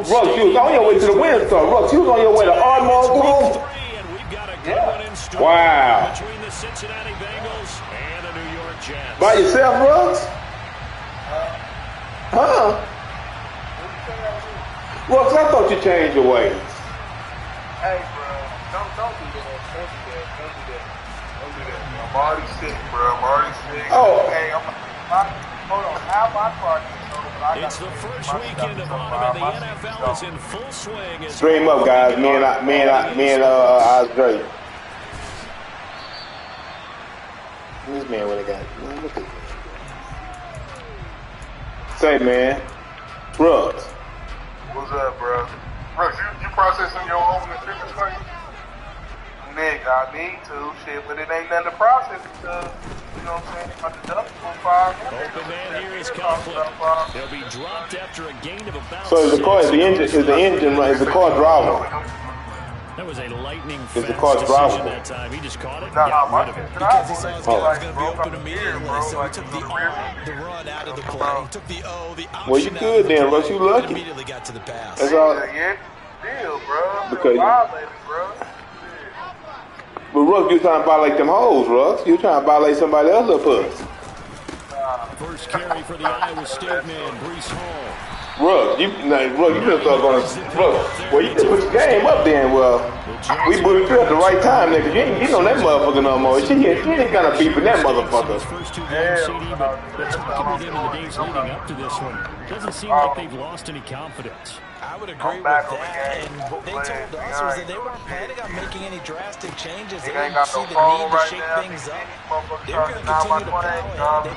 Russ, you was on your way to the windstorm. Russ, you was on your way to Ardmore, Oklahoma. Wow. Between the Cincinnati Bengals and the New York Jets. By yourself, Russ? Huh? Russ, I thought you changed your ways. Hey, bro, don't do that. Don't do that. I'm already sick, bro. I'm already sick. Oh. Hey, hold on. How my car It's the first weekend of autumn, and the NFL is in full swing. Stream up, guys. Me and Idre. This man really got it. Look at this. Say, man. Russ. What's up, bro? Russ, you processing your own insurance claim? Nigga, I need to, shit, but it ain't nothing to process because, you know what I'm saying, my deductible $500. Open man here is conflict. They'll be dropped after a gain of about So is the car driving? That was a lightning Is the fast car decision driving? that time. He just caught it and Nah, got my rid of it. Because he saw his game was going to be Bro, open immediately, so he took the run out of the play. He took the option Well, you good then, Russ. You and lucky. immediately got to the pass. That's all. Yeah, deal, bro. Because Violated, bro. But Russ, you trying to violate them hoes, Russ. You trying to violate somebody else's puss. First carry for the Iowa State man, Breece Hall. Russ, you just start going. Russ, well, you just put your game up then. Well, we put it at the right time, nigga. You ain't getting on that motherfucker no more. She ain't kind of beefing that motherfucker. First two games, CD, but talking with him in the days leading up to this one, doesn't seem like they've lost any confidence. I would agree with that, and what they told us was that they weren't planning on making any drastic changes. They didn't see the need to shake things up. They were going to continue to power in. They had the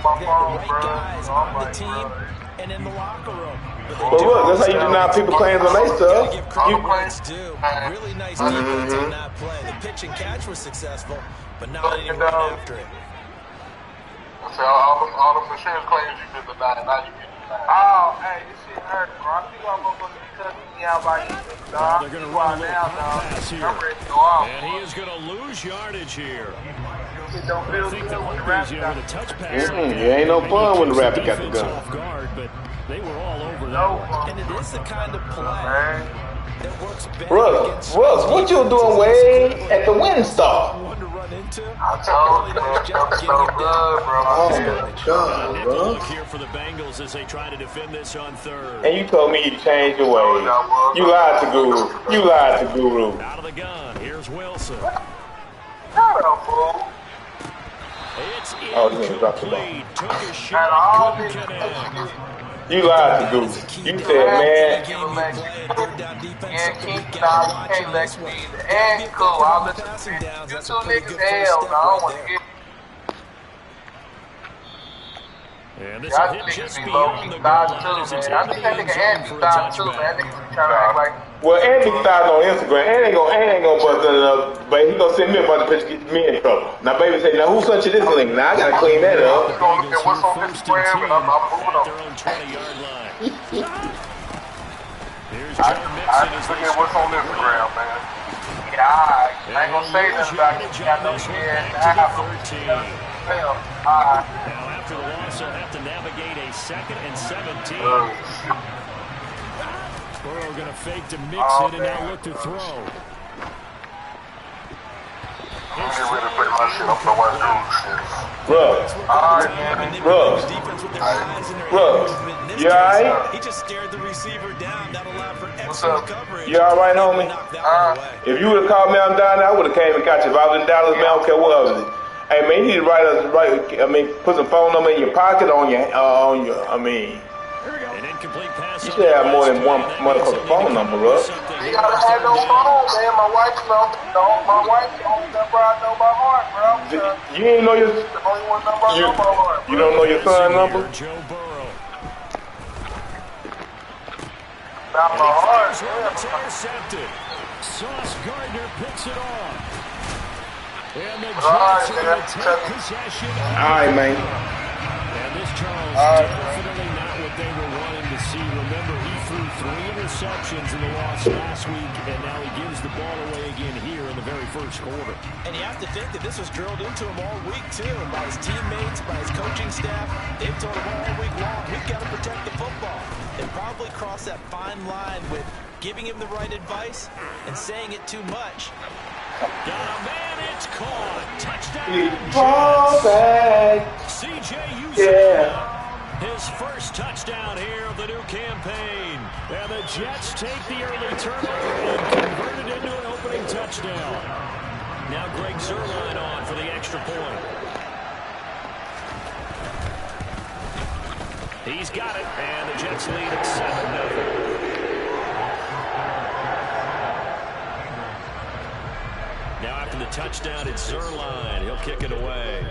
right guys on the team and in the locker room. But look, that's how you deny people claims on their stuff. Give credit where it's due. Really nice defense on that play. The pitch and catch was successful, but not anyone after it. So all them insurance claims you did deny, now you get denied. Oh, hey, this shit hurt, bro. I see y'all motherfuckers be cutting me out by eating, dog. They're going to run a little pass here. I'm ready to go off. And he is going to lose yardage here. It don't I feel think good the when the hope rap is, with a touch pass. It ain't no fun when the rabbit got the gun. Off guard, but they were all over that one. And it is the kind of play that works better. Russ, what you doing way at the Windstar? One to run into. I told you, man. That so good, bro. Oh my God, Net to bro. look here for the Bengals as they try to defend this on third. And you told me you changed your ways. You lied to Guru. You lied to Guru. Out of the gun, here's Wilson. Shut up, fool. It's he dropped the ball. incomplete. Took a shot, couldn't connect. You lied to Guru. You said, man. And keep stop, you can't let me either. And cool, I'll let you. You two niggas, hell no, I don't want to get. And this Y'all will hit niggas just be low-key beyond the goal thought line too, as it's man. I think that nigga Andy for a thought too, man. touchback. That nigga be trying to act like. Well, Andy started on Instagram. Andy ain't gonna bust it up, but he gonna send me a bunch of pictures to get me in trouble. Now, baby say, now who sent you this link? Now I gotta clean that up. I'm gonna look at what's on Instagram and I'm moving on. Their own 20-yard line. Here's I Joe Mixon as just they look at what's on Instagram, man. Yeah, I ain't gonna say nothing about it. You got no shit. Now, after the loss, they'll have to navigate a 2nd and 17. Burrow going to fake to Mixon and now look to throw. I'm getting ready to play my shit. I'm gonna watch Russ, you alright? He just stared the receiver down. That allowed for What's excellent up? coverage. You alright, homie? If you would have called me on down there, I would have came and got you. If I was in Dallas, man, I don't care what I was. Hey, man, you need to put some phone number in your pocket An incomplete pass. you should have more than one motherfucking phone number, Russ. You gotta have no phone, man. My wife knows. My wife the only number I know by heart, bro. You ain't know your. The only one number I know by heart. You don't know your son number? Joe Burrow. Not by heart. It's intercepted. Sauce Gardner picks it off. And the Jets will take possession. All right, man. And this Charles definitely not what they were wanting to see. Remember, he threw 3 interceptions in the loss last week, and now he gives the ball away again here in the very first quarter. And you have to think that this was drilled into him all week, too, by his teammates, by his coaching staff. They've told him all week long, we've got to protect the football. and probably cross that fine line with giving him the right advice and saying it too much. Got a man, it's caught. Touchdown. CJ Yeah. His first touchdown here of the new campaign. And the Jets take the early turnover and convert it into an opening touchdown. Now Greg Zuerlein on for the extra point. He's got it, and the Jets lead at 7-0. Now after the touchdown, it's Zuerlein. He'll kick it away.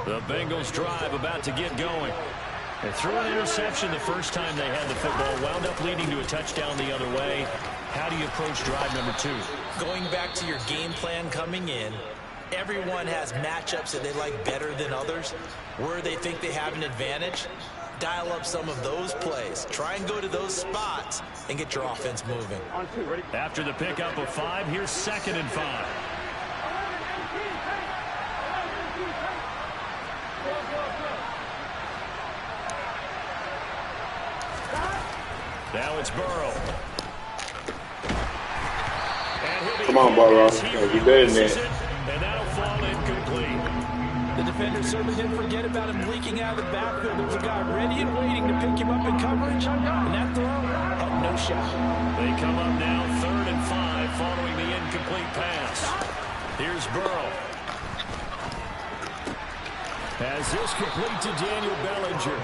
The Bengals drive about to get going. They threw an interception the first time they had the football, wound up leading to a touchdown the other way. How do you approach drive number 2? Going back to your game plan coming in, everyone has matchups that they like better than others. Where they think they have an advantage, dial up some of those plays. Try and go to those spots and get your offense moving. After the pickup of 5, here's 2nd and 5. Now it's Burrow. Come on, Burrow. You better than that. And that'll fall incomplete. The defender certainly didn't forget about him leaking out of the backfield. There was a guy ready and waiting to pick him up in coverage. And that throw, oh, no shot. They come up now 3rd and 5 following the incomplete pass. Here's Burrow. As this complete to Daniel Bellinger.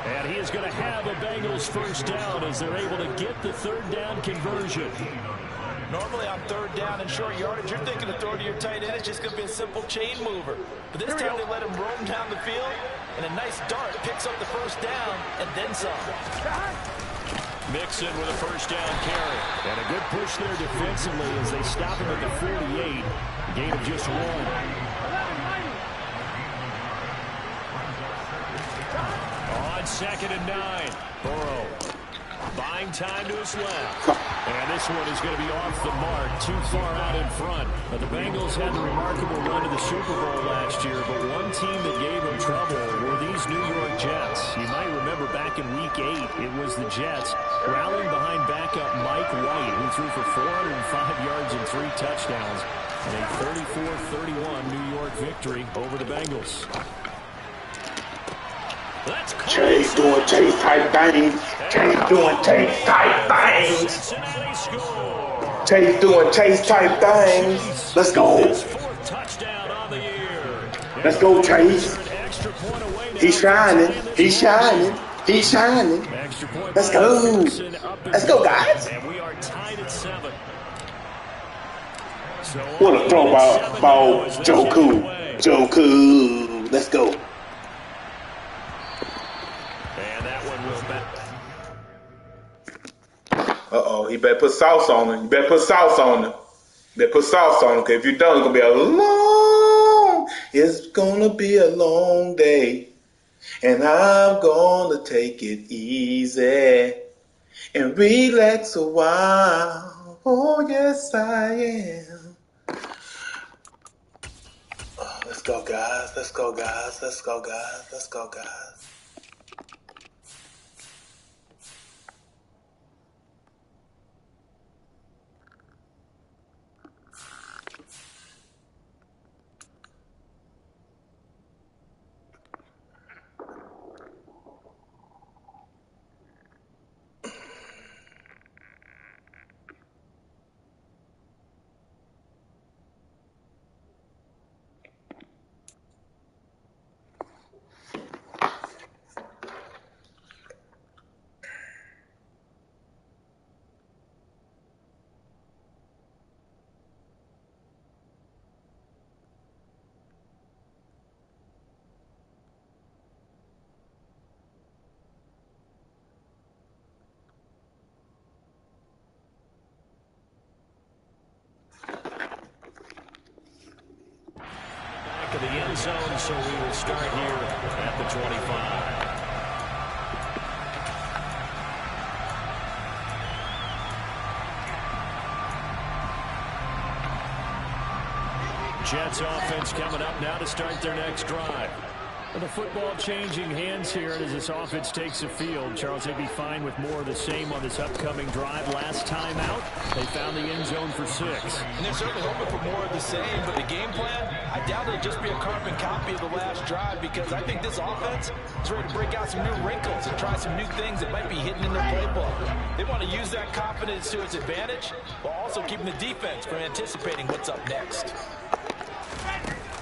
And he is going to have a Bengals first down as they're able to get the 3rd down conversion. Normally on 3rd down and short yardage, you're thinking of throwing to your tight end. It's just going to be a simple chain mover. But this time they let him roam down the field, and a nice dart picks up the first down and then some. Mixon with a first down carry. And a good push there defensively as they stop him at the 48. Gain of just 1. On 2nd and 9, Burrow buying time to his left. And this one is going to be off the mark, too far out in front. But the Bengals had a remarkable run to the Super Bowl last year, but one team that gave them trouble were these New York Jets. You might remember back in Week 8, it was the Jets rallying behind backup Mike White, who threw for 405 yards and 3 touchdowns, and a 34-31 New York victory over the Bengals. Chase doing Chase type things. Chase doing Chase type things. Chase doing Chase type things. Let's go. Let's go, Chase. He's shining. He's shining. He's shining. Let's go. Let's go, guys. And we are tied at 7. What a throw ball, Joku. Joku. Let's go. Uh-oh, he better put sauce on him. You better put sauce on him. You better put sauce on him, because if you don't, it's gonna be a long day. And I'm gonna take it easy and relax a while. Oh, yes, I am. Oh, let's go, guys. Let's go, guys. Let's go, guys. Let's go, guys. the end zone, so we will start here at the 25. Jets offense coming up now to start their next drive. The football changing hands here as this offense takes the field. Charles, they'd be fine with more of the same on this upcoming drive. Last time out, they found the end zone for 6. And they're certainly hoping for more of the same, but the game plan, I doubt it'll just be a carbon copy of the last drive, because I think this offense is ready to break out some new wrinkles and try some new things that might be hidden in their playbook. They want to use that confidence to its advantage, while also keeping the defense from anticipating what's up next.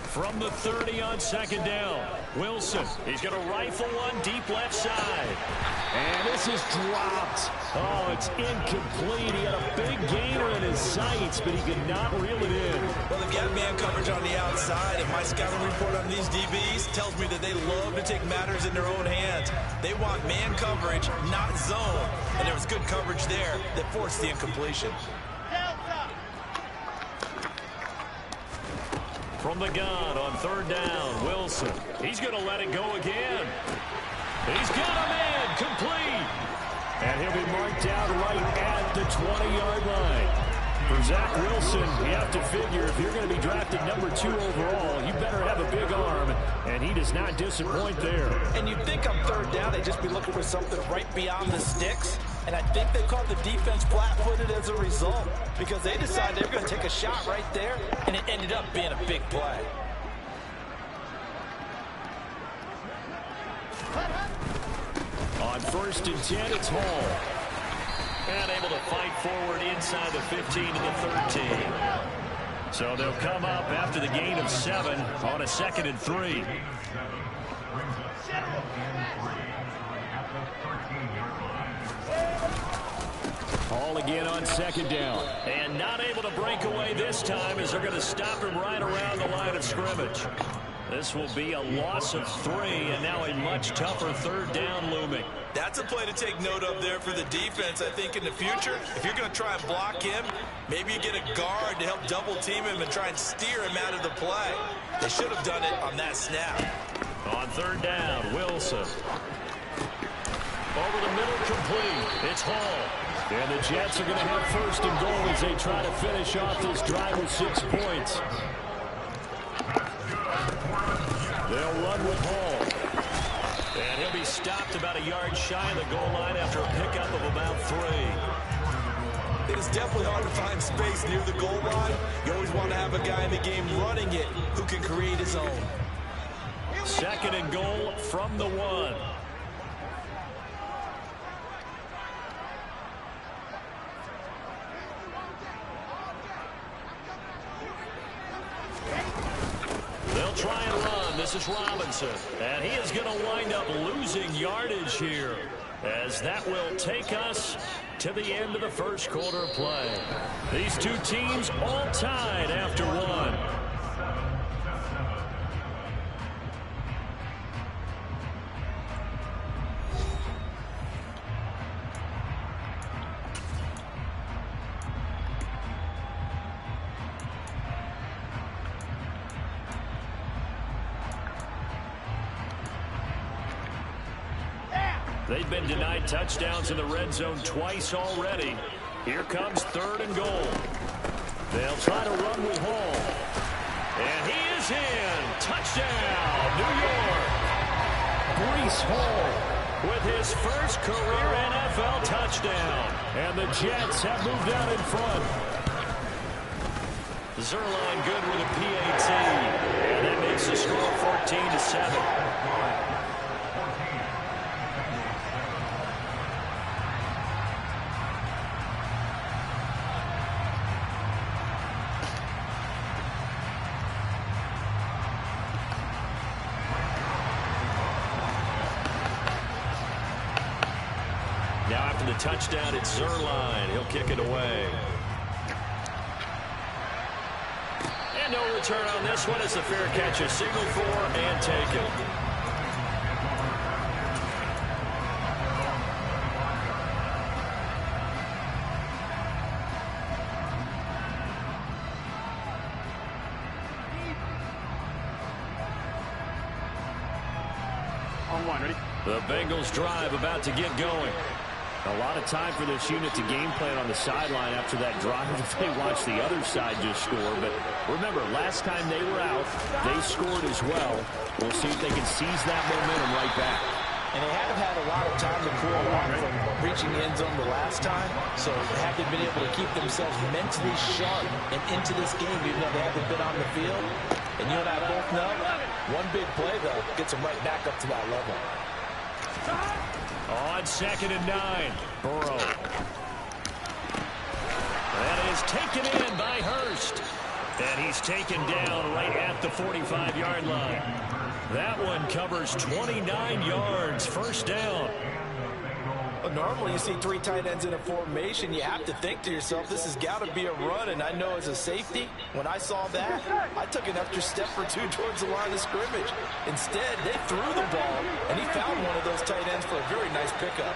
From the 30 on second down, Wilson. He's going to rifle one deep left side. And this is dropped. Oh, it's incomplete. He had a big gainer in his sights, but he could not reel it in. Well, they've got man coverage on the outside, and my scouting report on these DBs tells me that they love to take matters in their own hands. They want man coverage, not zone. And there was good coverage there that forced the incompletion. From the gun on third down, Wilson. He's going to let it go again. He's got a man complete. And he'll be marked out right at the 20-yard line. For Zach Wilson, you have to figure if you're going to be drafted number 2 overall, you better have a big arm, and he does not disappoint there. And you'd think on third down they'd just be looking for something right beyond the sticks. And I think they caught the defense flat-footed as a result, because they decided they were going to take a shot right there, and it ended up being a big play. On 1st and 10, it's Hall. And able to fight forward inside the 15 to the 13. So they'll come up after the gain of 7 on a 2nd and 3. Hall again on 2nd down. And not able to break away this time as they're going to stop him right around the line of scrimmage. This will be a loss of 3, and now a much tougher 3rd down looming. That's a play to take note of there for the defense. I think in the future, if you're going to try and block him, maybe you get a guard to help double team him and try and steer him out of the play. They should have done it on that snap. On 3rd down, Wilson. Over the middle, complete. It's Hall. And the Jets are going to have 1st and goal as they try to finish off this drive with 6 points. They'll run with Hall. And he'll be stopped about a yard shy of the goal line after a pickup of about 3. It is definitely hard to find space near the goal line. You always want to have a guy in the game running it who can create his own. 2nd and goal from the 1. They'll try and run. This is Robinson. And he is going to wind up losing yardage here, as that will take us to the end of the 1st quarter of play. These two teams all tied after 1. They've been denied touchdowns in the red zone twice already. Here comes 3rd and goal. They'll try to run with Hall. And he is in. Touchdown, New York. Breece Hall with his first career NFL touchdown. And the Jets have moved out in front. Zerline good with a PAT. And that makes the score 14-7. Now after the touchdown, it's Zerline. He'll kick it away. And no return on this one as the fair catch is signaled for and taken. The Bengals drive about to get going. A lot of time for this unit to game plan on the sideline after that drive if they watch the other side just score. But remember, last time they were out, they scored as well. We'll see if they can seize that momentum right back. And they haven't had a lot of time to cool off from reaching the end zone the last time. So have they been able to keep themselves mentally sharp and into this game, even though they haven't been on the field? And you and I both know, one big play, though, gets them right back up to that level. On 2nd and 9, Burrow. That is taken in by Hurst. And he's taken down right at the 45-yard line. That one covers 29 yards, first down. Well, normally you see 3 tight ends in a formation. You have to think to yourself, this has got to be a run. And I know as a safety, when I saw that, I took an extra step or two towards the line of scrimmage. Instead, they threw the ball, and he found one of those tight ends for a very nice pickup.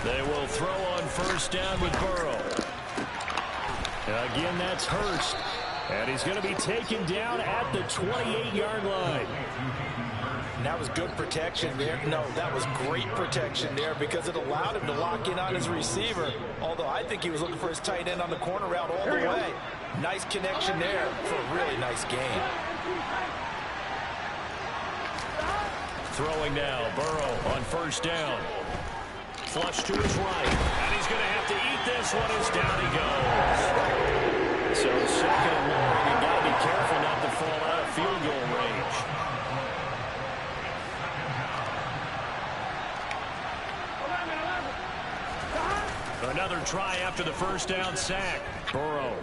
They will throw on first down with Burrow. Again, that's Hurst. And he's going to be taken down at the 28-yard line. And that was good protection there. No, that was great protection there because it allowed him to lock in on his receiver. Although I think he was looking for his tight end on the corner route all the way. Nice connection there for a really nice gain. Throwing now, Burrow on first down. Flush to his right. And he's going to have to eat this one as down he goes. So 2nd and long, you got to be careful not to fall out of field goal range. Another try after the first down sack. Burrow.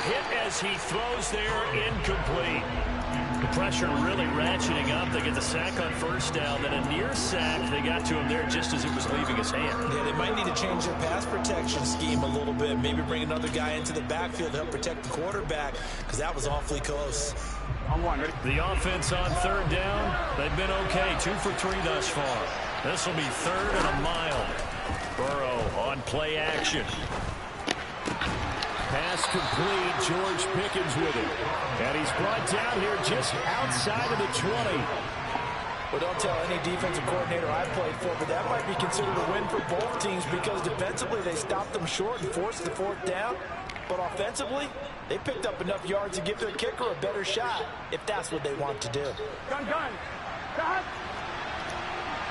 Hit as he throws there, incomplete. The pressure really ratcheting up. They get the sack on first down, then a near sack. They got to him there just as it was leaving his hand. Yeah, they might need to change their pass protection scheme a little bit. Maybe bring another guy into the backfield to help protect the quarterback, because that was awfully close. The offense on 3rd down, they've been okay. 2 for 3 thus far. This will be 3rd and a mile. Burrow on play action. Pass complete. George Pickens with it. And he's brought down here just outside of the 20. Well, don't tell any defensive coordinator I played for, but that might be considered a win for both teams because defensively they stopped them short and forced the 4th down. But offensively, they picked up enough yards to give their kicker a better shot if that's what they want to do. Gun. Cut.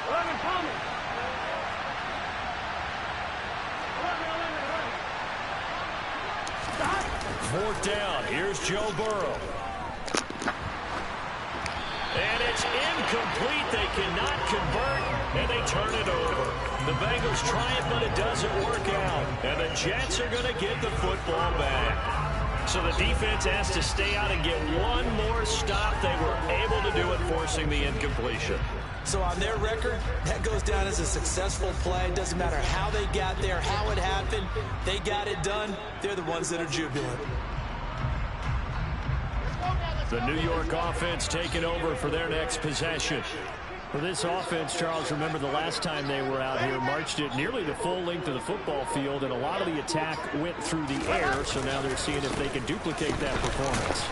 11 coming. 4th down. Here's Joe Burrow. And it's incomplete. They cannot convert, and they turn it over. The Bengals try it, but it doesn't work out. And the Jets are going to get the football back. So the defense has to stay out and get one more stop. They were able to do it, forcing the incompletion. So on their record, that goes down as a successful play. Doesn't matter how they got there, how it happened. They got it done. They're the ones that are jubilant. The New York offense taking over for their next possession. For this offense, Charles, remember the last time they were out here, marched it nearly the full length of the football field, and a lot of the attack went through the air, so now they're seeing if they can duplicate that performance.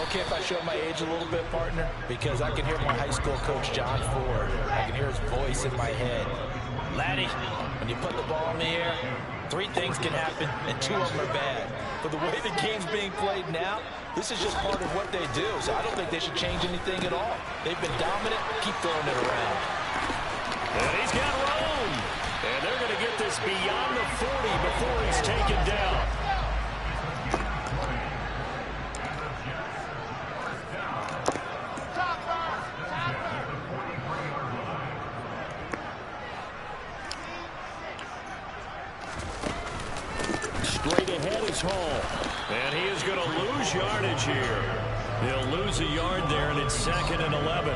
Okay, if I show my age a little bit, partner, because I can hear my high school coach, John Ford. I can hear his voice in my head. Laddie, when you put the ball in the air, 3 things can happen, and 2 of them are bad. But the way the game's being played now, this is just part of what they do, so I don't think they should change anything at all. They've been dominant. Keep throwing it around. And he's got room. And they're going to get this beyond the 40 before he's taken down. Straight ahead is Hall. And he is going to lose yardage here. He'll lose a yard there, and it's 2nd and 11.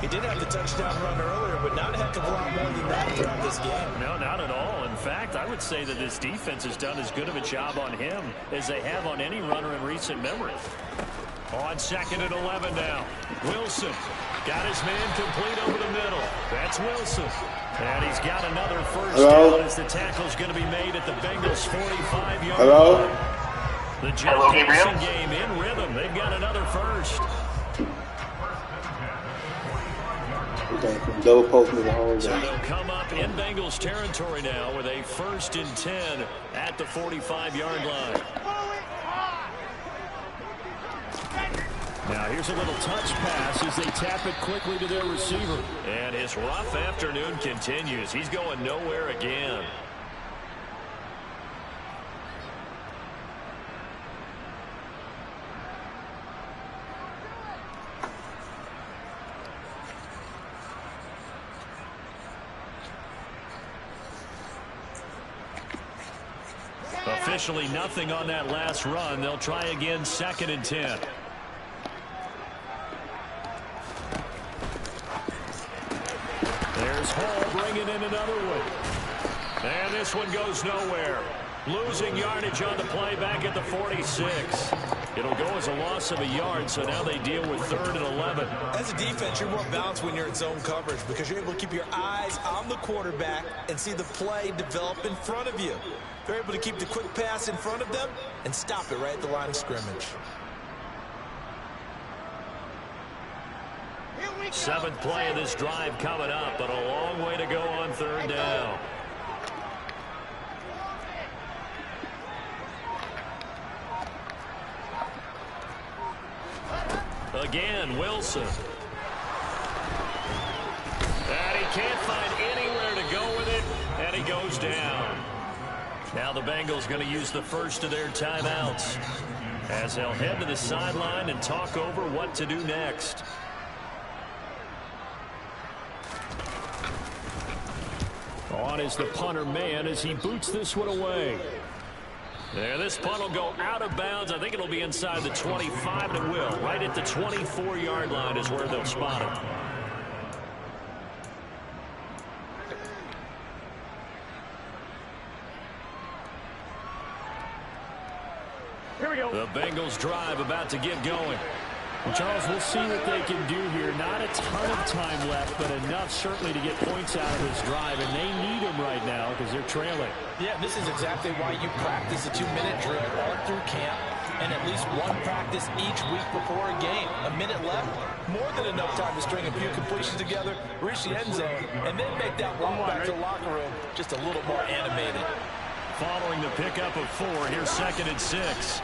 He did have the touchdown run earlier, but not a heck of a lot more than that throughout this game. No, not at all. In fact, I would say that this defense has done as good of a job on him as they have on any runner in recent memory. On 2nd and 11 now. Wilson got his man complete over the middle. That's Wilson. And he's got another first down as the tackle's going to be made at the Bengals' 45-yard line. The jet passing game in rhythm. They've got another first. Okay, double post me the whole game. So they'll come up in Bengals territory now with a 1st and 10 at the 45-yard line. Now here's a little touch pass as they tap it quickly to their receiver. And his rough afternoon continues. He's going nowhere again. Officially nothing on that last run. They'll try again, 2nd and 10. There's Hall bringing in another one. And this one goes nowhere. Losing yardage on the play back at the 46. It'll go as a loss of a yard, so now they deal with 3rd and 11. As a defense, you're more balanced when you're in zone coverage because you're able to keep your eyes on the quarterback and see the play develop in front of you. They're able to keep the quick pass in front of them and stop it right at the line of scrimmage. 7th play of this drive coming up, but a long way to go on 3rd down. Again, Wilson. And he can't find anywhere to go with it, and he goes down. Now the Bengals going to use the first of their timeouts as they'll head to the sideline and talk over what to do next. On is the punter man as he boots this one away. And this punt will go out of bounds. I think it'll be inside the 25, and it will. Right at the 24-yard line is where they'll spot it. Here we go. The Bengals drive about to get going. Well, Charles, we'll see what they can do here. Not a ton of time left, but enough certainly to get points out of this drive, and they need them right now because they're trailing. Yeah, this is exactly why you practice a 2-minute drill all through camp and at least one practice each week before a game. A minute left, more than enough time to string a few completions together, reach the end zone, and then make that walk back to the locker room just a little more animated. Following the pickup of 4, here's 2nd and 6.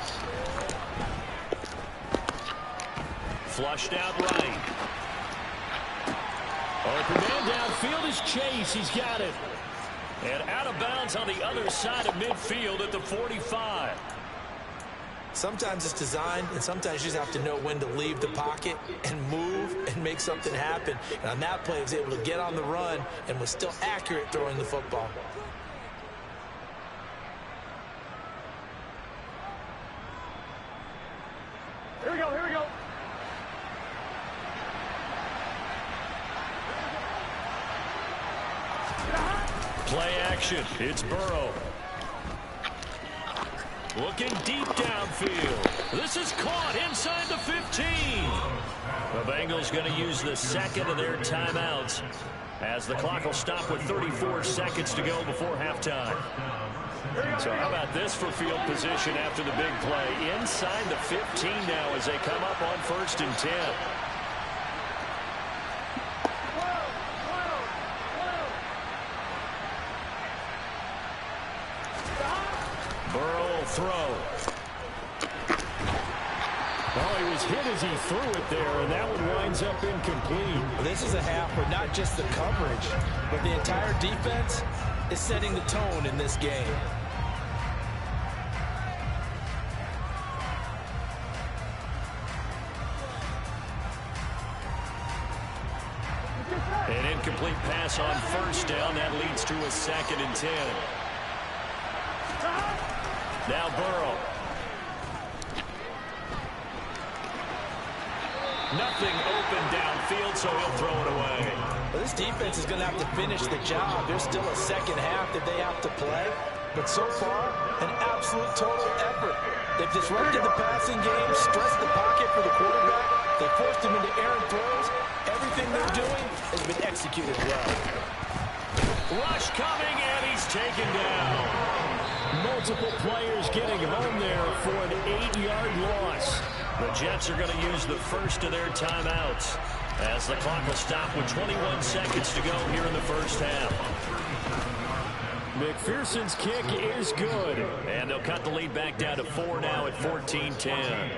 Flushed out right. Open man downfield is Chase. He's got it. And out of bounds on the other side of midfield at the 45. Sometimes it's designed, and sometimes you just have to know when to leave the pocket and move and make something happen. And on that play, he was able to get on the run and was still accurate throwing the football. Here we go, here we go. Play action. It's Burrow. Looking deep downfield. This is caught inside the 15. The Bengals going to use the 2nd of their timeouts as the clock will stop with 34 seconds to go before halftime. So how about this for field position after the big play? Inside the 15 now as they come up on 1st and 10. Burrow will throw. Well, he was hit as he threw it there, and that one winds up incomplete. This is a half where not just the coverage, but the entire defense is setting the tone in this game. An incomplete pass on 1st down. That leads to a 2nd and 10. Now Burrow. Nothing open downfield, so he'll throw it away. Well, this defense is going to have to finish the job. There's still a 2nd half that they have to play. But so far, an absolute total effort. They've disrupted the passing game, stressed the pocket for the quarterback. They forced him into errant throws. Everything they're doing has been executed well. Rush coming, and he's taken down. Multiple players getting home there for an 8-yard loss. The Jets are going to use the first of their timeouts as the clock will stop with 21 seconds to go here in the first half. McPherson's kick is good, and they'll cut the lead back down to 4 now at 14-10.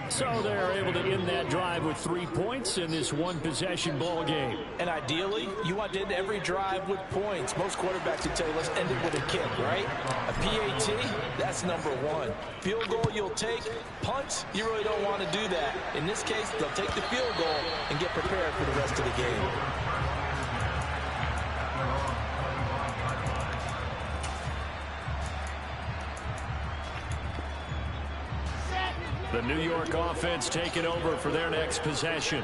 So they're able to end that drive with 3 points in this one-possession ball game. And ideally, you want to end every drive with points. Most quarterbacks would tell you, let's end it with a kick, right? A PAT, that's number one. Field goal you'll take. Punts, you really don't want to do that. In this case, they'll take the field goal and get prepared for the rest of the game. The New York offense taking over for their next possession.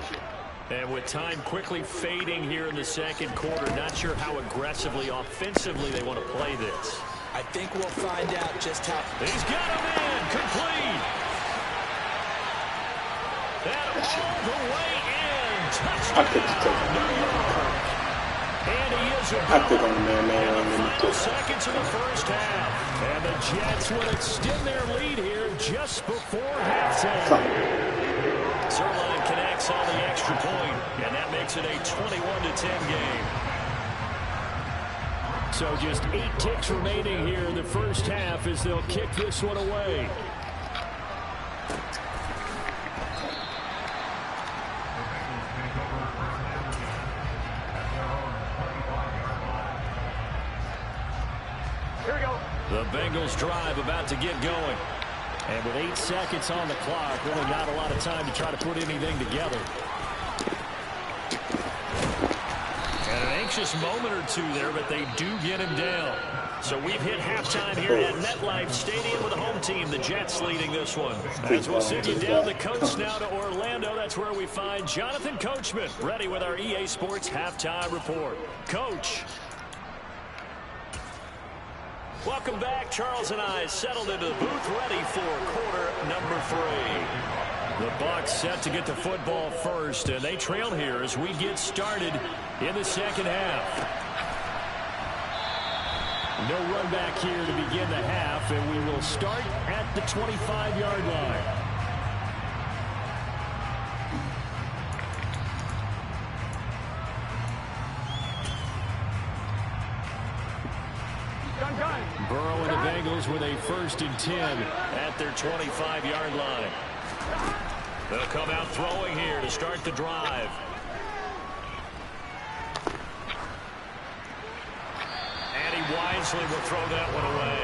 And with time quickly fading here in the second quarter, not sure how aggressively, offensively they want to play this. I think we'll find out just how. He's got him in, complete. And all the way in, touchdown, New York. And he is about in the final seconds of the first half. And the Jets will extend their lead here just before halftime. Zerline connects on the extra point, and that makes it a 21-10 game. So just 8 ticks remaining here in the first half as they'll kick this one away. Here we go. The Bengals drive about to get going. And with 8 seconds on the clock, really not a lot of time to try to put anything together. And an anxious moment or two there, but they do get him down. So we've hit halftime here at MetLife Stadium with the home team, the Jets, leading this one. As we'll send you down the coast now to Orlando, that's where we find Jonathan Coachman, ready with our EA Sports halftime report. Coach. Welcome back. Charles and I settled into the booth, ready for quarter number 3. The Bucs set to get the football first, and they trail here as we get started in the second half. No run back here to begin the half, and we will start at the 25-yard line. Burrow and the Bengals with a 1st and 10 at their 25-yard line. They'll come out throwing here to start the drive. And he wisely will throw that one away.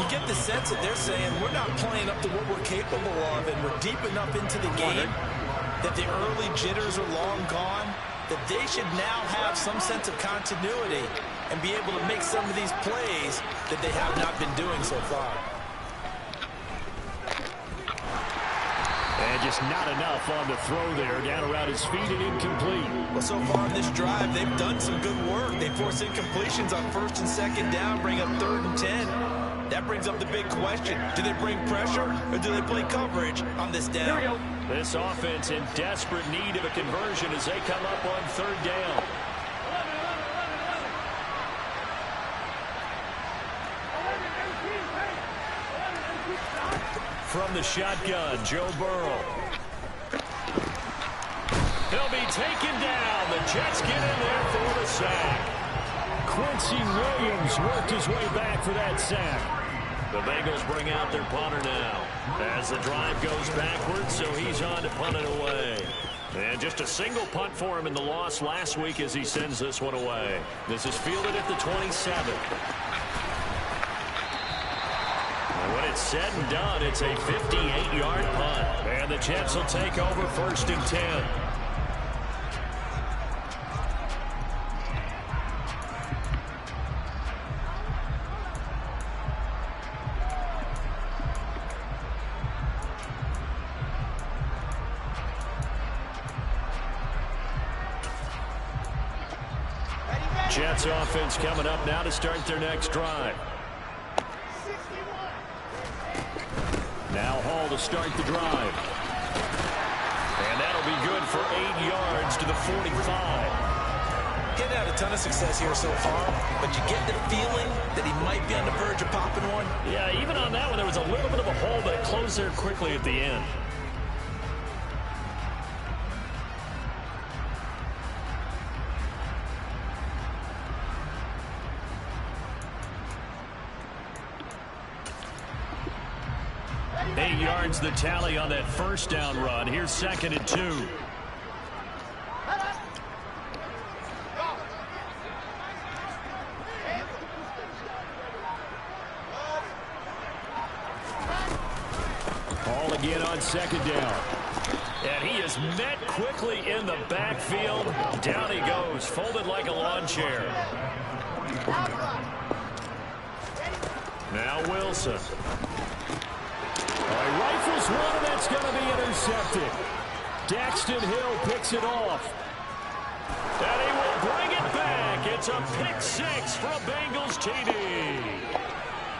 You get the sense that they're saying we're not playing up to what we're capable of, and we're deep enough into the game that the early jitters are long gone, that they should now have some sense of continuity and be able to make some of these plays that they have not been doing so far. And just not enough on the throw there. Down around his feet and incomplete. Well, so far in this drive, they've done some good work. They force incompletions on 1st and 2nd down, bring up 3rd and 10. That brings up the big question. Do they bring pressure or do they play coverage on this down? Here we go. This offense in desperate need of a conversion as they come up on 3rd down. From the shotgun, Joe Burrow. He'll be taken down. The Jets get in there for the sack. Quincy Williams worked his way back for that sack. The Bengals bring out their punter now as the drive goes backwards, so he's on to punt it away. And just a single punt for him in the loss last week as he sends this one away. This is fielded at the 27. When it's said and done, it's a 58-yard punt. And the Jets will take over 1st and 10. Jets offense coming up now to start their next drive. Now Hall to start the drive. And that'll be good for 8 yards to the 45. Getting out a ton of success here so far, but you get the feeling that he might be on the verge of popping one. Yeah, even on that one, there was a little bit of a hole, but it closed there quickly at the end. Yards the tally on that first down run. Here's 2nd and 2. Ball again on 2nd down. And he is met quickly in the backfield. Down he goes, folded like a lawn chair. Now Wilson. He rifles one, and that's going to be intercepted. Daxton Hill picks it off. And he will bring it back. It's a pick 6 for a Bengals TD.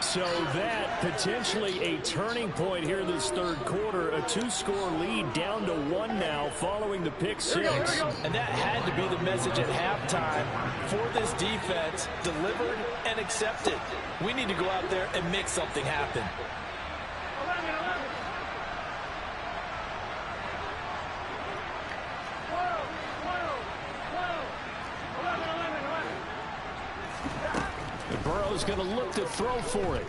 So that potentially a turning point here this third quarter. A 2-score lead down to 1 now following the pick 6. And that had to be the message at halftime for this defense. Delivered and accepted. We need to go out there and make something happen. Burrow's going to look to throw for it.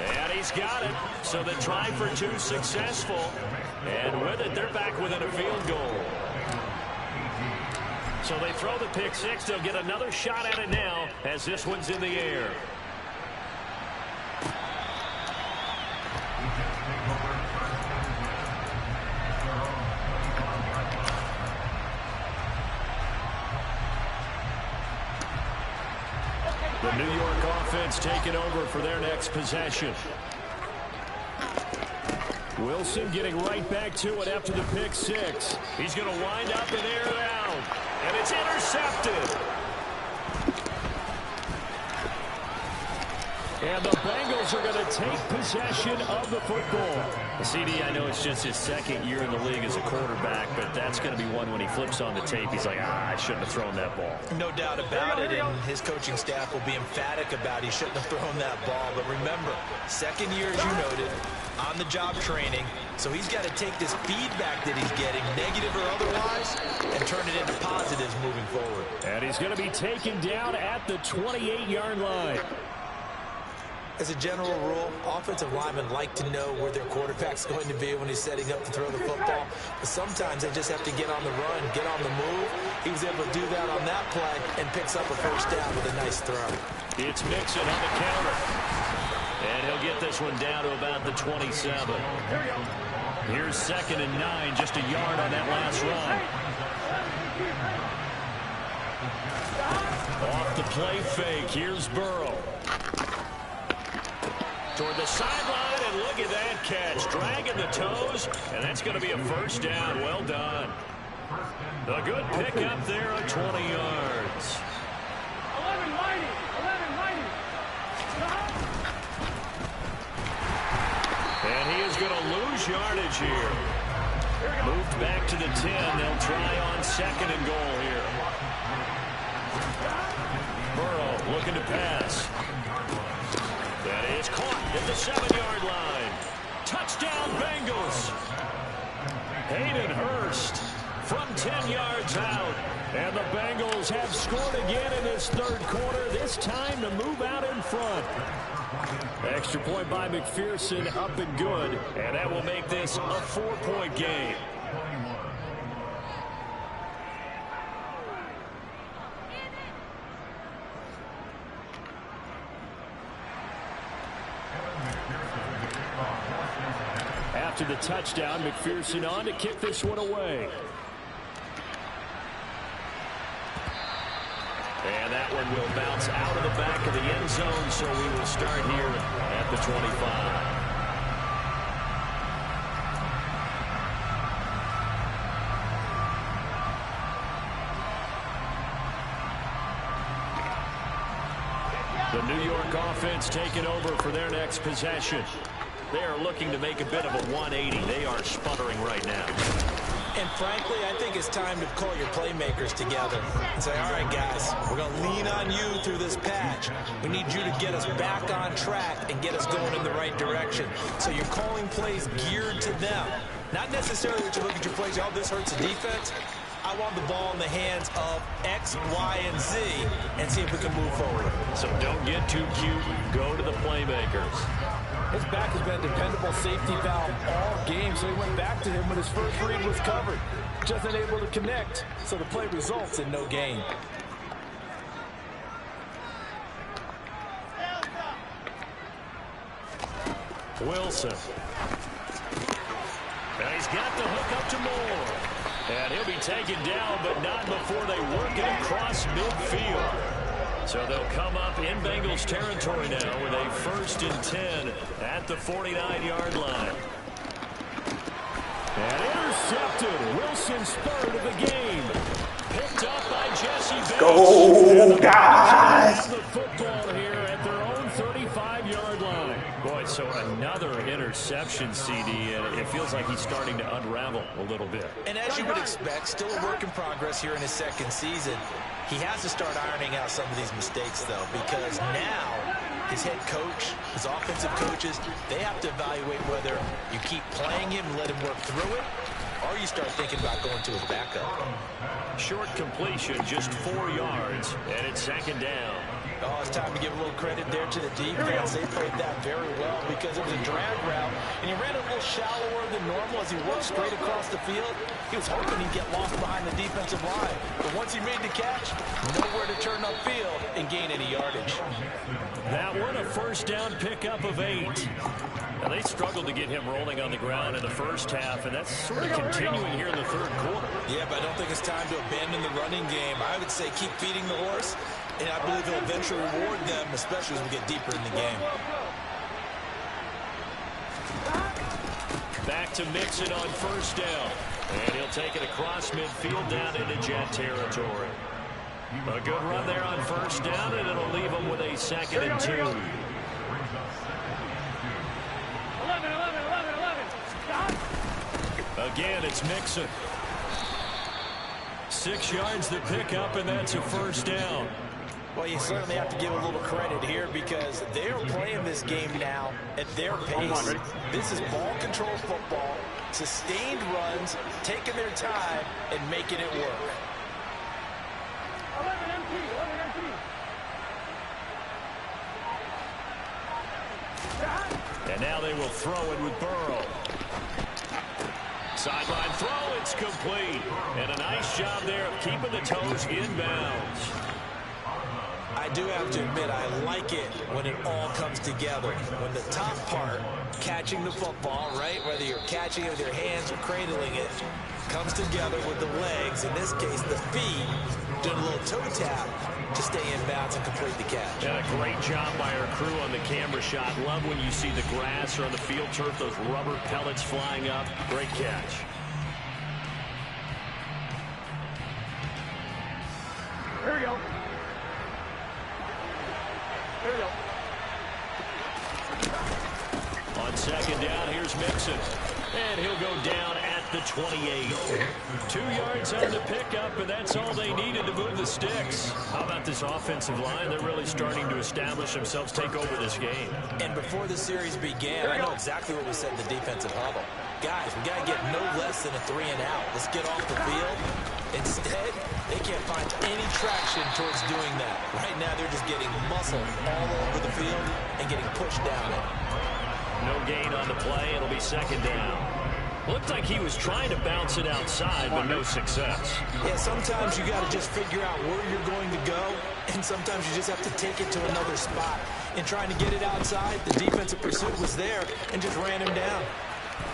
And he's got it. So the try for 2 successful. And with it, they're back within a field goal. So they throw the pick 6. They'll get another shot at it now as this one's in the air. The New York offense taking over for their next possession. Wilson getting right back to it after the pick 6. He's going to wind up and air it out. And it's intercepted. And the Bengals are going to take possession of the football. CD, I know it's just his 2nd year in the league as a quarterback, but that's going to be one when he flips on the tape. He's like, I shouldn't have thrown that ball. No doubt about it, and his coaching staff will be emphatic about he shouldn't have thrown that ball. But remember, 2nd year, as you noted, on-the-job training, so he's got to take this feedback that he's getting, negative or otherwise, and turn it into positives moving forward. And he's going to be taken down at the 28-yard line. As a general rule, offensive linemen like to know where their quarterback's going to be when he's setting up to throw the football. But sometimes they just have to get on the run, get on the move. He was able to do that on that play and picks up a first down with a nice throw. It's Mixon on the counter. And he'll get this one down to about the 27. Here's 2nd and 9, just a yard on that last run. Off the play fake, here's Burrow. Toward the sideline, and look at that catch. Dragging the toes, and that's going to be a first down. Well done. A good pickup there on 20 yards. 11 mighty. And he is going to lose yardage here. Moved back to the 10. They'll try on 2nd and goal here. Burrow looking to pass. That is caught at the 7-yard line. Touchdown, Bengals. Hayden Hurst from 10 yards out. And the Bengals have scored again in this third quarter, this time to move out in front. Extra point by McPherson, up and good. And that will make this a 4-point game. After the touchdown, McPherson on to kick this one away. And that one will bounce out of the back of the end zone, so we will start here at the 25. The New York offense taking over for their next possession. They are looking to make a bit of a 180. They are sputtering right now. And frankly, I think it's time to call your playmakers together and say, all right, guys, we're going to lean on you through this patch. We need you to get us back on track and get us going in the right direction. So you're calling plays geared to them. Not necessarily that you look at your plays, oh, this hurts the defense. I want the ball in the hands of X, Y, and Z and see if we can move forward. So don't get too cute. Go to the playmakers. His back has been a dependable safety valve all game, so he went back to him when his first read was covered. Just unable to connect, so the play results in no gain. Wilson. And he's got the hook up to Moore. And he'll be taken down, but not before they work it across midfield. So they'll come up in Bengals territory now with a 1st and 10 at the 49-yard line. And intercepted. Wilson's third of the game. Picked up by Jesse Bates. Go, guys! The football here at their own 35-yard line. Boy, so another interception, CD, and it feels like he's starting to unravel a little bit. And as you would expect, still a work in progress here in his second season. He has to start ironing out some of these mistakes, though, because now his head coach, his offensive coaches, they have to evaluate whether you keep playing him and let him work through it, or you start thinking about going to his backup. Short completion, just 4 yards, and it's 2nd down. Oh, it's time to give a little credit there to the defense. They played that very well because it was a drag route, and he ran a little shallower than normal as he worked straight across the field. He was hoping he'd get lost behind the defensive line, but once he made the catch, nowhere to turn upfield and gain any yardage. That one a 1st down pickup of 8. Now, they struggled to get him rolling on the ground in the first half, and that's sort of continuing here in the 3rd quarter. Yeah, but I don't think it's time to abandon the running game. I would say keep feeding the horse, and I believe he'll eventually reward them, especially as we get deeper in the game. Back to Mixon on 1st down, and he'll take it across midfield down into Jet territory. A good run there on 1st down, and it'll leave him with a 2nd and 2. 11. Again, it's Mixon. 6 yards to pick up, and that's a 1st down. Well, you certainly have to give a little credit here because they're playing this game now at their pace. This is ball control football, sustained runs, taking their time, and making it work. 11 MP. And now they will throw it with Burrow. Sideline throw, it's complete. And a nice job there of keeping the toes inbounds. I do have to admit, I like it when it all comes together. When the top part, catching the football, right, whether you're catching it with your hands or cradling it, comes together with the legs, in this case the feet, doing a little toe tap to stay in bounds and complete the catch. And a great job by our crew on the camera shot. Love when you see the grass or on the field turf, those rubber pellets flying up. Great catch. Here we go. Here we go. On 2nd down, here's Mixon. And he'll go down at the 28. 2 yards on the pickup, and that's all they needed to move the sticks. How about this offensive line? They're really starting to establish themselves, take over this game. And before the series began, I know exactly what we said in the defensive huddle. Guys, we got to get no less than a 3 and out. Let's get off the field. Instead, they can't find any traction towards doing that. Right now, they're just getting muscle all over the field and getting pushed down it. No gain on the play. It'll be 2nd down. Looked like he was trying to bounce it outside, but no success. Yeah, sometimes you got to just figure out where you're going to go, and sometimes you just have to take it to another spot. In trying to get it outside, the defensive pursuit was there and just ran him down.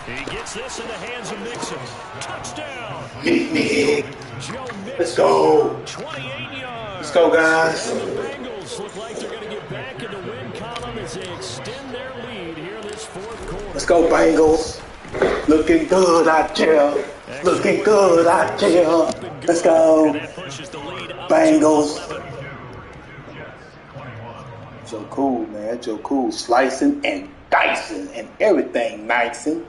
He gets this in the hands of Mixon. Touchdown! Joe Mixon. Let's go. 28 yards. Let's go, guys. And the Bengals look like they're going to get back in the win column as they extend their lead here this 4th quarter. Let's go, Bengals. Looking good out there. Looking good out there. Let's go. Bengals. Joe Cool, man. Joe Cool slicing and dicing and everything nicing.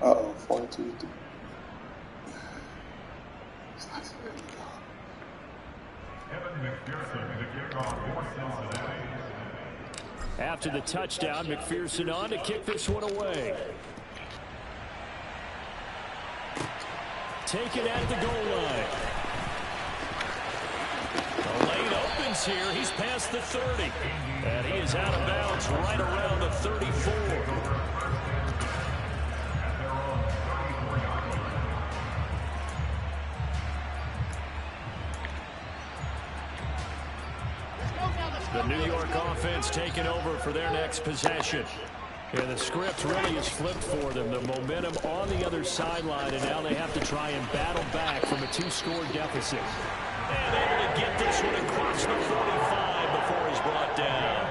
Uh-oh. 42. After the touchdown, McPherson on to kick this one away. Taken at the goal line. The lane opens here. He's past the 30. And he is out of bounds right around the 34. The New York offense taking over for their next possession. And the script really is flipped for them. The momentum on the other sideline, and now they have to try and battle back from a 2-score deficit. And able to get this one across the 45 before he's brought down.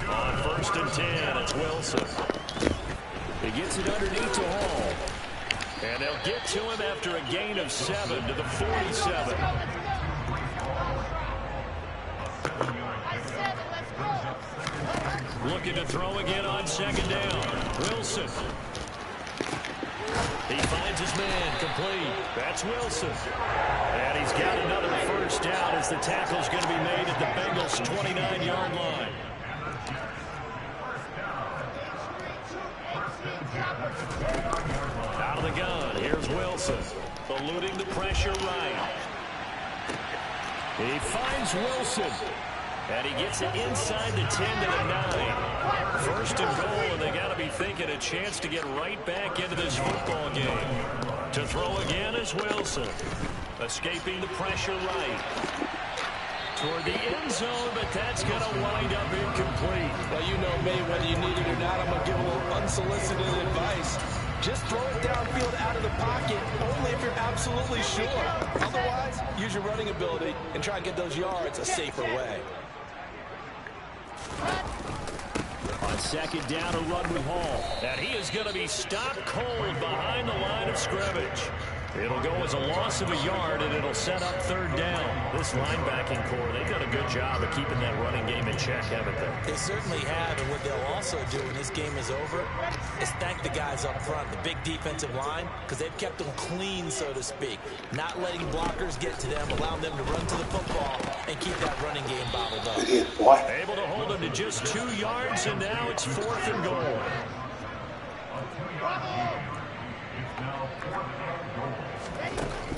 On 1st and 10, it's Wilson. He gets it underneath to Hall. And they'll get to him after a gain of 7 to the 47. Looking to throw again on 2nd down. Wilson. He finds his man complete. That's Wilson. And he's got another 1st down as the tackle's going to be made at the Bengals' 29-yard line. Out of the gun, here's Wilson. Eluding the pressure right. He finds Wilson. And he gets it inside the 10 to the 9. 1st and goal, and they got to be thinking a chance to get right back into this football game. To throw again is Wilson. Escaping the pressure right. Toward the end zone, but that's going to wind up incomplete. Well, you know me, whether you need it or not, I'm going to give a little unsolicited advice. Just throw it downfield out of the pocket, only if you're absolutely sure. Otherwise, use your running ability and try and get those yards a safer way. On 2nd down, a run with Hall. And he is going to be stopped cold behind the line of scrimmage. It'll go as a loss of a yard, and it'll set up 3rd down. This linebacking core, they've done a good job of keeping that running game in check, haven't they? They certainly have, and what they'll also do when this game is over is thank the guys up front, the big defensive line, because they've kept them clean, so to speak. Not letting blockers get to them, allowing them to run to the football and keep that running game bottled up. Able to hold him to just 2 yards, and now it's 4th and goal.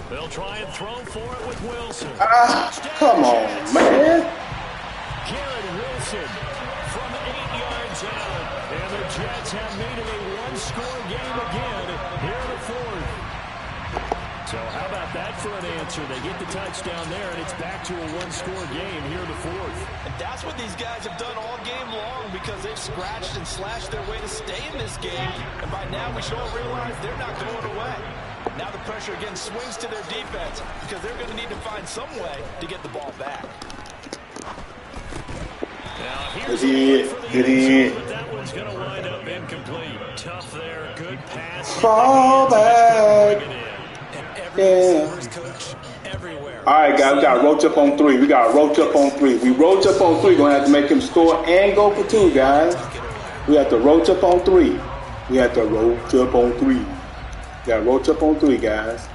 They'll try and throw for it with Wilson. Come on, man. Garrett Wilson from 8 yards out. And the Jets have made it a 1-score game again here in the 4th. So how about that for an answer? They get the touchdown there, and it's back to a 1-score game here in the 4th. And that's what these guys have done all game long, because they've scratched and slashed their way to stay in this game. And by now we should all realize they're not going away. Now the pressure again swings to their defense, because they're going to need to find some way to get the ball back. Now here's the but that one's going to wind up incomplete. Tough there, good pass. Fall back. Coach, everywhere. All right, guys, we got to roach up on 3. We got to roach up on 3. We roach up on 3. Going to have to make him score and go for 2, guys. We have to roach up on 3. We have to roach up on 3. We got to roach up on 3, guys.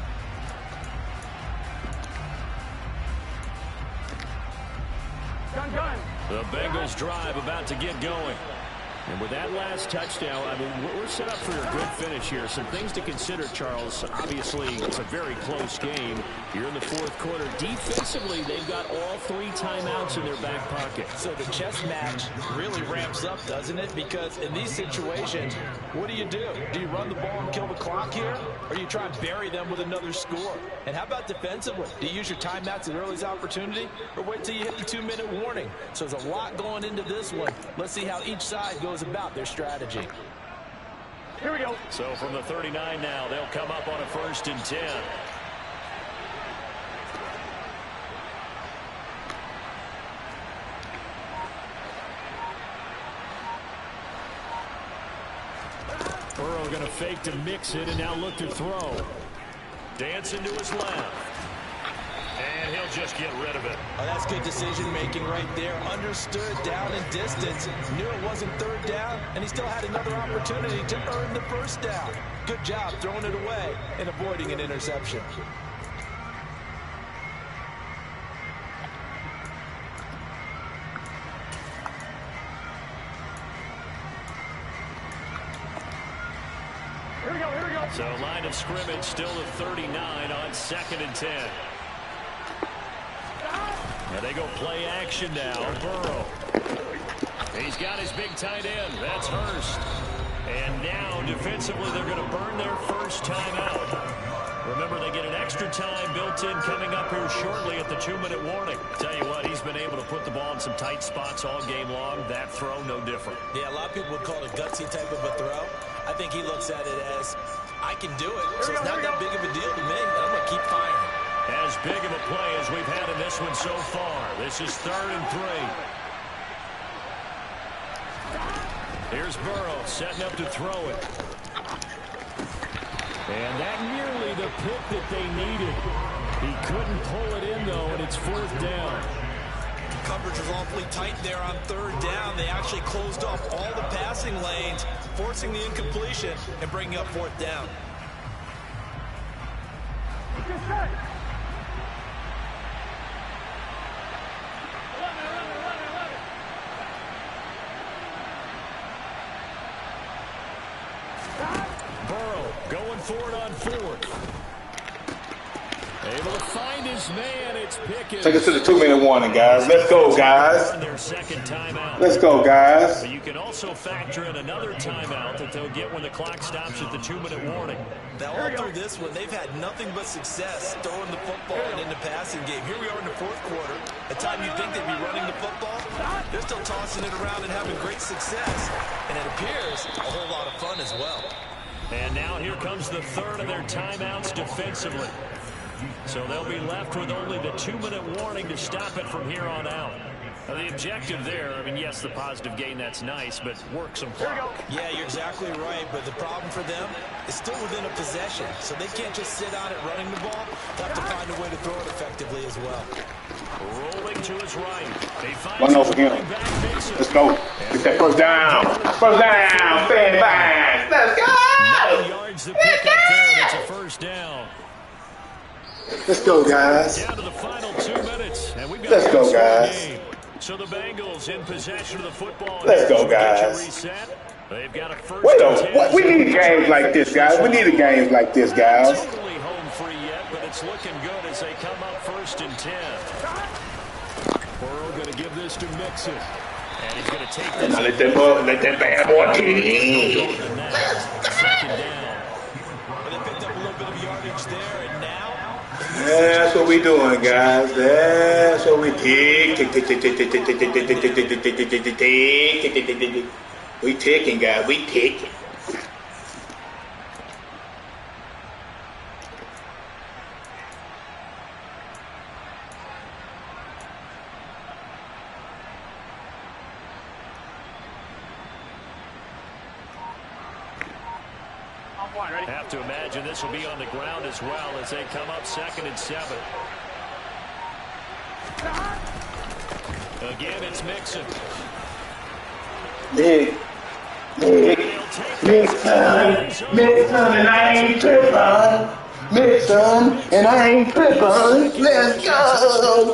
The Bengals drive about to get going. And with that last touchdown, I mean, we're set up for a good finish here. Some things to consider, Charles. Obviously, it's a very close game. You're in the 4th quarter. Defensively, they've got all 3 timeouts in their back pocket. So the chess match really ramps up, doesn't it? Because in these situations, what do? Do you run the ball and kill the clock here? Or do you try and bury them with another score? And how about defensively? Do you use your timeouts at earliest opportunity? Or wait till you hit the 2-minute warning? So there's a lot going into this one. Let's see how each side goes about their strategy. Here we go. So from the 39 now, they'll come up on a 1st and 10. Burrow going to fake to mix it and now look to throw. Dancing to his left. And he'll just get rid of it. Oh, that's good decision-making right there. Understood down and distance. Knew it wasn't third down, and he still had another opportunity to earn the first down. Good job throwing it away and avoiding an interception. So line of scrimmage still at 39 on 2nd and 10. And they go play action now. Burrow. He's got his big tight end. That's Hurst. And now defensively they're going to burn their first timeout. Remember, they get an extra time built in coming up here shortly at the 2-minute warning. Tell you what, he's been able to put the ball in some tight spots all game long. That throw, no different. Yeah, a lot of people would call it a gutsy type of a throw. I think he looks at it as, I can do it, so it's not that big of a deal to me, and I'm going to keep firing. As big of a play as we've had in this one so far. This is 3rd and 3. Here's Burrow setting up to throw it. And that nearly the pick that they needed. He couldn't pull it in, though, and it's 4th down. Coverage was awfully tight there on 3rd down. They actually closed off all the passing lanes, forcing the incompletion and bringing up 4th down. Burrow going for it on 4th. Able to find his man. It's Pickens. Take us to the 2-minute warning, guys. Let's go, guys. Their second timeout. Let's go, guys. But you can also factor in another timeout that they'll get when the clock stops at the 2-minute warning. Now, all through this one, they've had nothing but success throwing the football and in the passing game. Here we are in the 4th quarter. A time you'd think they'd be running the football. They're still tossing it around and having great success. And it appears a whole lot of fun as well. And now here comes the 3rd of their timeouts defensively. So they'll be left with only the 2-minute warning to stop it from here on out. Now the objective there, I mean, yes, the positive gain, that's nice, but work some clock. Yeah, you're exactly right, but the problem for them is still within a possession, so they can't just sit on it running the ball. They'll have to find a way to throw it effectively as well. Rolling to his right. One over him. Let's go. Get that first down. First down. Stand by. Let's go. 9 yards to pick up there, and it's a first down. Let's go, guys. Down to the final 2 minutes, and we've got Let's go, guys. game. So the Bengals in possession of the football. Let's go, guys. They've got a first. Wait on. We need games like this, guys. We need a game like this, guys. Not totally home free yet, but it's looking good as they come up 1st and 10. Burrow going to give this to Mixon, and he's going to take this. Now let that bad boy kick. Second down. Well, they picked up a little bit of yardage there, and now. That's what we doing, guys. That's what we We ticking, guys. We ticking. Have to imagine this will be on the ground as well as they come up 2nd and 7. Again, it's Mixon. Mixon, and I ain't tripping. Mixon, and I ain't tripping. Let's go.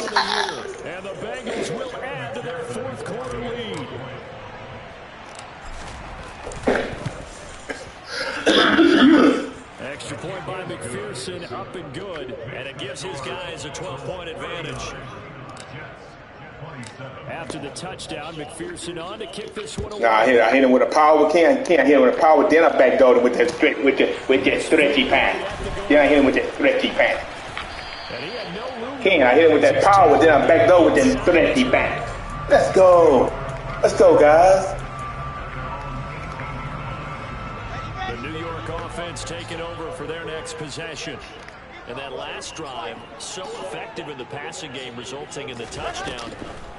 And the Bengals will add to their 4th quarter lead. Extra point by McPherson, up and good, and it gives his guys a 12-point advantage. After the touchdown, McPherson on to kick this one away. Nah, I hit him with a power. Can't hit him with a power. Then I backdoored him with that stretchy pass. Then I hit him with that stretchy pass. And he had no room. I hit him with that power. Then I backdoored with that stretchy pass. Let's go. Let's go, guys. The New York offense taking over for their next possession. And that last drive, so effective in the passing game, resulting in the touchdown.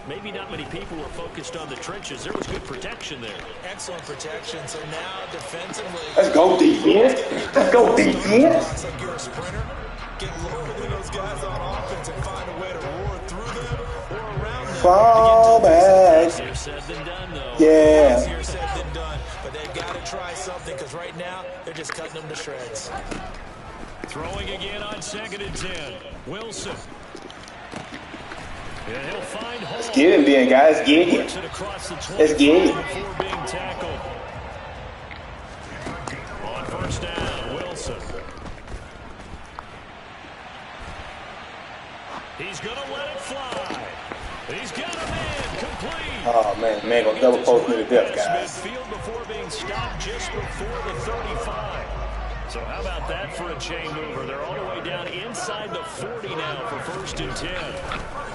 Maybe not many people were focused on the trenches. There was good protection there. Excellent protection. So now defensively. Let's go, defense. Let's go, defense. Looks like you're a sprinter. Get lower than those guys on offense and find a way to Fall back. Easier said than done, though. Yeah. Easier said than done, but they've got to try something because right now they're just cutting them to shreds. Throwing again on 2nd and 10. Wilson. And he'll find Hall. Let's get him then, guys. Get him. Let's get him. Before being tackled. On 1st down, Wilson. He's going to let it fly. He's got a man complete. Oh, man gonna double post me to death, guys. Midfield before being stopped just before the 35. So how about that for a chain mover? They're all the way down inside the 40 now for 1st and 10.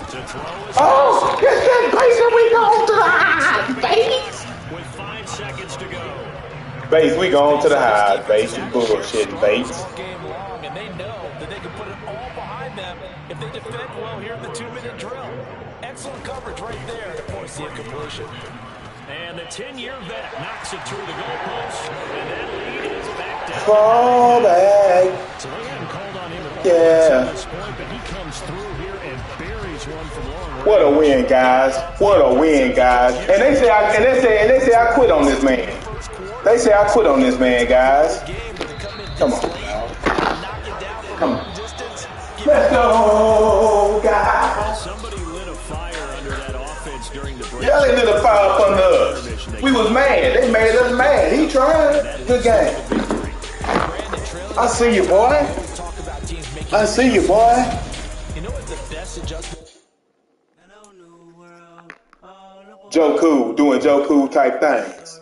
To throw is oh, it's that base and we go to the high, base. With 5 seconds to go. Base, we going to the high, base. You bullshitting, base. All game long, and they know that they can put it all behind them if they defend well here in the 2-minute drill. Excellent coverage right there to force the incompletion. And the 10-year vet knocks it through the goalpost, and that lead is back down. Fall back. So they hadn't called on him at all at this point, but he comes through here and buries one from long range. What a win, guys. What a win, guys. And they say I quit on this man. They say I quit on this man, guys. Come on, y'all. Come on. Let's go, guys. Somebody lit a fire under that offense during the break. Yeah, they lit a fire up under us. We was mad. They made us mad. He tried. Good game. I see you, boy. I see you, boy. You know what the best adjustment? Joe Cool doing Joe Cool type things.